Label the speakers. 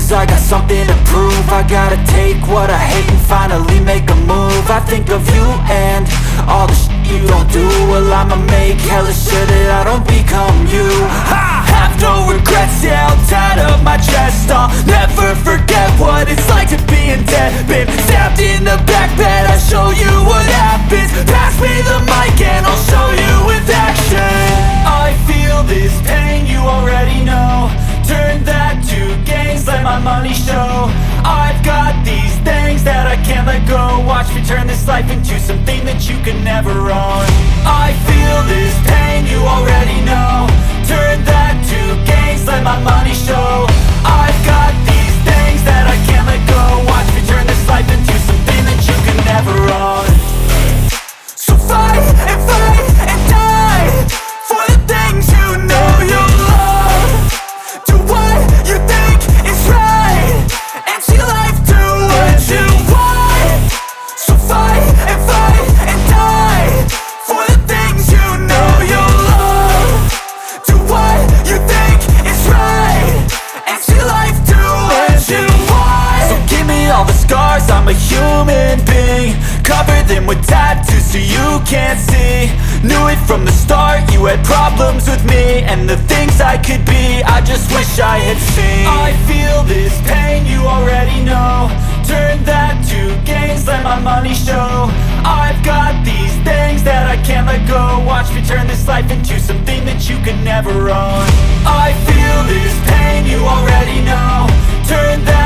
Speaker 1: lose, I got something to prove. I gotta take what I hate and finally make a move. I think of you and all the shit you don't do. Well, I'ma make hella sure that I don't become you. I have no regrets, yeah, I'll tie up my chest. I'll never forget what it's like to be in debt. Been stabbed in the back bed, I'll show you what happens. Pass me the mic and I'll show you with action. I feel this pain, you already know. Turn that to gains, let my money show. I've got these things that I can't let go. Watch me turn this life into something that you can never own. I feel this pain, you already know. Turn that to gains, let my money show. I've got these things that I can't let go. Watch me turn this life into something that you can never own. So fight and die for the things you know you love. Do what you think is right and see life do what you want. So fight and die for the things you know you love. Do what you think is right and see life do what you want. So give me all the scars, I'm a human being. Cover them with tattoos so you can't see. Knew it from the start, you had problems with me and the things I could be, I just wish I had seen. I feel this pain, you already know. Turn that to gains, let my money show. I've got these things that I can't let go. Watch me turn this life into something that you can never own. I feel this pain, you already know. Turn that